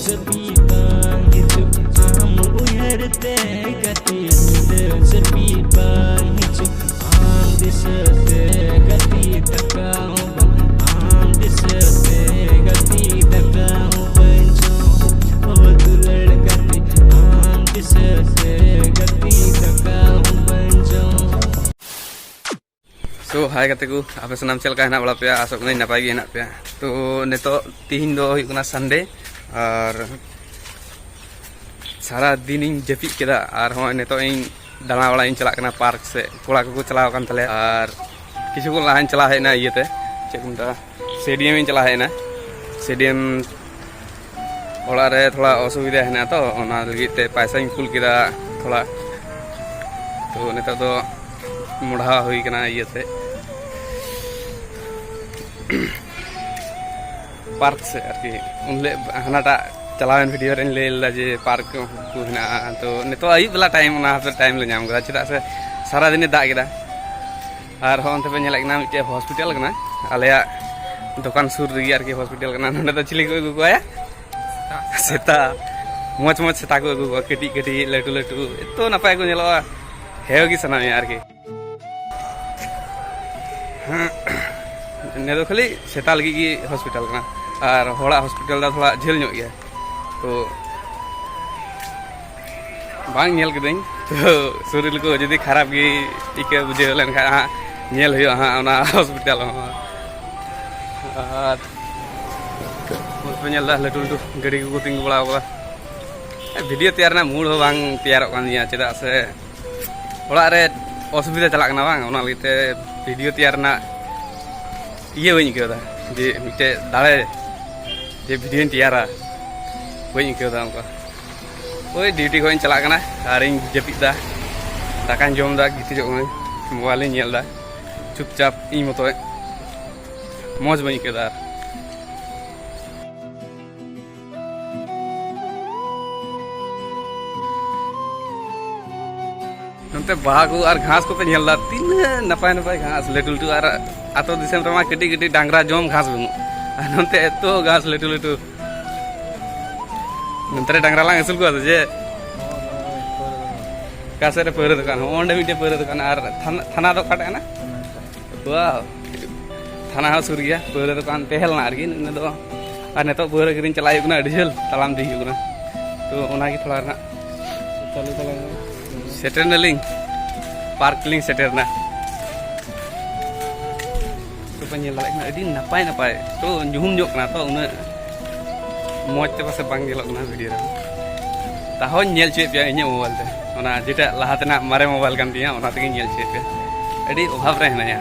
sepi bang hidup kamu uyarte gati sepi bang hidup am disate gati takau bang am disate gati takau banjo avadulal gati am disate gati takau banjo. तो हाय कते को आपे सनाम चल का हेना बड़ा पे आसो कने नपाय गे हेना पे तो नेतो तिहिन दो हुई कना संडे और सारा दिन इन जपित केदा और हो नेतो इन दाना वाला इन चला कना पार्क से कोड़ा को चलाव कान तले और किछु को लाइन चला है ना इयते चेकुंटा स्टेडियम इन चला है ना स्टेडियम ओला रे थोड़ा असुविधा है ना तो ओना लगिते पैसा इन कुल केदा थोड़ा तो नेतो तो मुढ़ा हुई कना इयते पार्क से आरकी उनले हनाटा चलावन वीडियो रे ले जे पार्क को हना तो नितो आई वाला टाइम ना टाइम ले नाम गदा चदा से सारा दिन दाग गेदा और होन ते पे नेला कना मिटे हॉस्पिटल कना आलेया दुकान सुर रे आरकी हॉस्पिटल कना नंदे तो चिली को गया सेता मोच मोच सेता को कटी कटी लटू लटू तो नपाय को नेलो हेगी सना आरकी ने तो खाली सेता लगी की हॉस्पिटल कना और होड़ा हॉस्पिटल दा थोड़ा झेल ᱧᱚᱜ गया तो बांग नेल कदें तो शरीर को जदी खराब गी टिके बुझे लेन खा नेल हुयो हा ओना हॉस्पिटल और पेनेल दा लटू लटू गाड़ी को तिंग बड़ा बड़ा वीडियो तैयार ना मूड हो बांग तैयार कान दिया चदा से ओड़ा रे असुविधा चला कना बांग ओना लिते वीडियो तैयार ना ये वही क्यों जे मिटे दाड़े जे वीडियो तैयारा वही क्यों उनका ओई ड्यूटी को चला कना और इन जपिदा दाका जम दा गिति जो मोबाइल नेल दा चुपचाप इन मतो मौज वही क्यों नंते बाहा को और घास को पे नेल दा तीन नपाय नपाय घास लटू लटू और आतो दिसम रमा कटी कटी डांगरा जम घास बनु नंते तो घास लटू लटू नंतरे डांगरा लांग असुल को जे कासरे पेरे दुकान ओंडे मिटे पेरे दुकान और थाना दो काटे ना वाह थाना हा सुर गया पेरे दुकान तेहल ना आरगी ने दो और नेतो पेरे किरिन चलाय गुना अडिजल तलाम दी गुना तो ओना की थोड़ा ना चालू चला सेटर नलिंग पार्क लिंग सेटर ना पेनेल लाइक ना अडी नपाय नपाय तो जुहुम जोक ना तो उना मौज ते पासे बांग गेलक ना वीडियो रे ताहो नेल चे पे इने मोबाइल ते ओना जेटा लाहातना मारे मोबाइल कान दिया ओना तेगे नेल चे पे अडी अभाव रे हनाया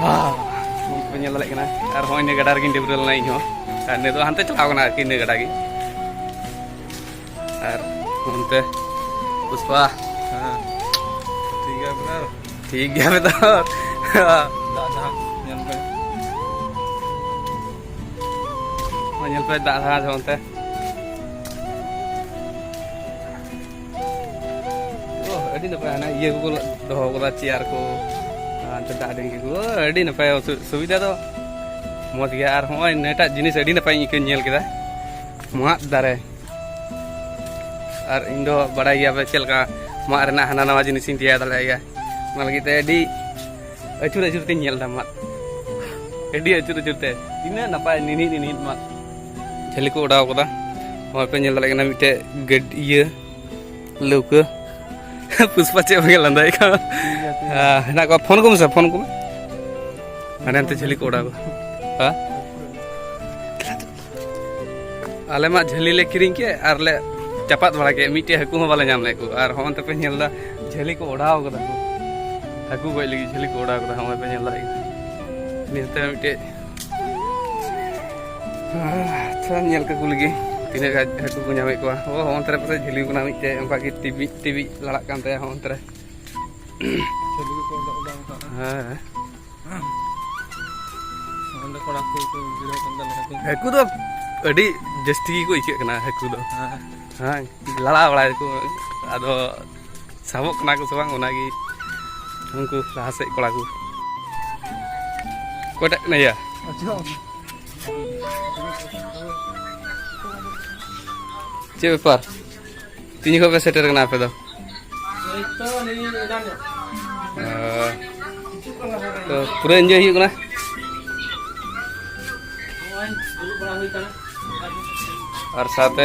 हा पेनेल लाइक ना और होय ने गडार गिन डेबरल ना इहो और ने तो हानते चलाव ना किने गडा गी और उनते पुष्पा हां ठीक है बेटा nyel pe dak ha jonte oh adi napa na iye ko doho ko chair ko ante dak ding ko adi napa suvidha to moj gya ar hoy neta jinis adi napa ike nyel keda mat dare ar indo badai ya pe chelka mat rena hana nawa jinis in tiya dale ya malagi te adi acur acur te nyel da mat adi acur acur te ina napa nini mat झेली को उड़ाव कदा और पे nail लगे ना मिटे गड ये लौका पुष्पा चे हो लंदा का ना को फोन को अरे अंत झेली को उड़ाव हां आले मा झेली ले किरिंग के और ले चपात बड़ा के मिटे हकु हो वाला नाम ले को और होन ते पे नेल दा झेली को उड़ाव कदा हकु गई लगी झेली को उड़ाव कदा हम पे नेल दा निते मिटे अच्छा नेल के कुल गे तिने का हकु को नामे को ओ होंतरे पे झिली को नामे के उनका की टीवी लड़ा कानते होंतरे झिली को हां अंदर कोड़ा को वीडियो कंदल हकु तो अडी जस्ती को इके कना हकु दो हां लड़ा बड़ा को आदो साबक ना को सबांग ओनागी उनको लासे कोड़ा को कोटा नया अच्छा चे बेपार तीन को पे सेटर करना पे दो तो पूरा एंजॉय हुई करना और साथ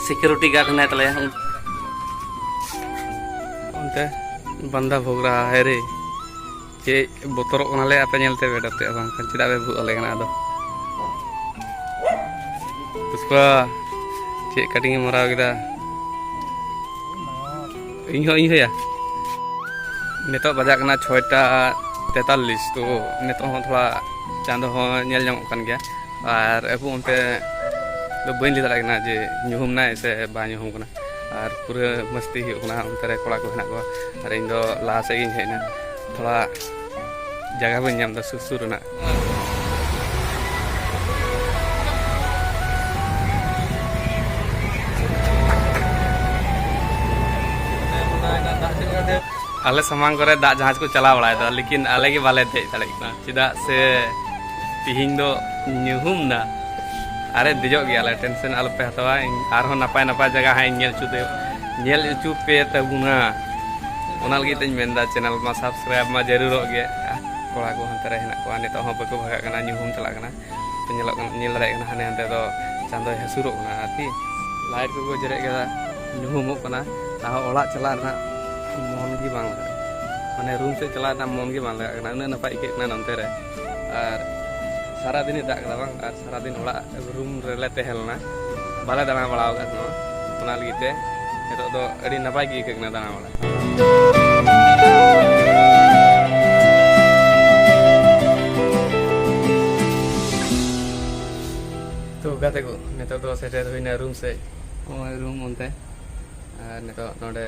सिक्योरिटी गार्ड है तले उनते बंदा भोग रहा है रे चे बोतरों को नाले आपे नेलते बेडते बांग चिदा बे भूल लेना दो पुष्पा चे कटिंग मराव किदा इन हो या नितो बजा कना 6:43 तो नितो हो थोड़ा चांदो हो नेल ᱧᱟᱢᱚᱜ kan gया और अबु उनते तो बइन ली दाड़ा कना जे ᱧᱩᱦᱩᱢ नाय से बा ᱧᱩᱦᱩᱢ कना और पूरा मस्ती हुई कना उनते रे कोड़ा को हेना को और इन दो लाहा से गिन हेना थोड़ा जगह बइन ᱧᱟᱢ दा सुसुर ना आले सामान करे दा जहाज को चला बड़ा था लेकिन आले के बाले थे चिदा से तिहिं दो ᱧᱩᱦᱩᱢ ना अरे दिजो गया टेंशन आल पे हतवा आर हो नपाय नपाय जगह है नेल चु पे तबुना ओना लगी तኝ मेनदा चैनल मा सब्सक्राइब मा जरूर गे कोड़ा को हंते रे हेना को नितो हो बको भागा कना ᱧᱩᱦᱩᱢ चला कना तो नेल दाड़े कना हाने हंते दो चांदो हसुरो कना आती लाइट को जरे गदा ᱧᱩᱦᱩमो कना ता ओला चला ना मन की बांग माने रूम से चला ना मन की बांग लगा ना नपाय के ना नंते रे और सारा दिन दाग कदा बांग और सारा दिन ओला रूम रेले तेहलना बाले दाना बड़ा का नो ओना लगीते नितो दो अड़ी नपाय की केना दाना बड़ा तो गाते को नितो दो सेटे होइना रूम से ओय रूम उनते और नितो नोडे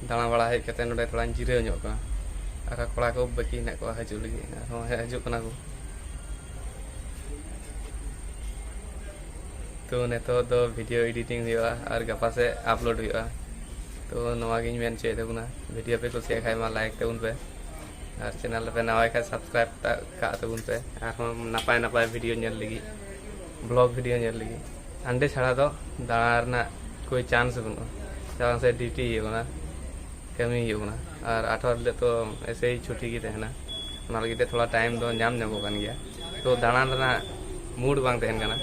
दाना बड़ा है कते नोडे थोड़ा जिरे ᱧᱚᱜ का आका कोड़ा को बाकी हेना को हजू लगी हो हजू कना को तो नेतो दो वीडियो एडिटिंग हुआ और गपा से अपलोड हुआ तो नवा गिन मेन चे देबुना वीडियो पे कुछ खाय मा लाइक तेउन पे और चैनल पे नवा का सब्सक्राइब का तेउन पे और हम नपाय नपाय वीडियो नेल लगी ब्लॉग वीडियो नेल लगी अंडे छाड़ा दो दाना कोई चांस बनो जहां से ड्यूटी होना कमी होना और 8 ले तो ऐसे ही छुट्टी की रहना ओना लगी थोड़ा टाइम दो ᱧᱟᱢ ᱧᱟᱢᱚᱜ kan gya तो दाना रना मूड बांग तहन कना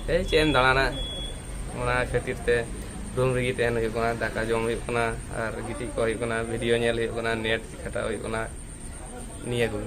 ए चेम दाना ओना खातिर ते रूम रगी तहन हुई कना दाका जम हुई कना और गिटी को हुई कना वीडियो नेल हुई कना नेट खटा हुई कना निया को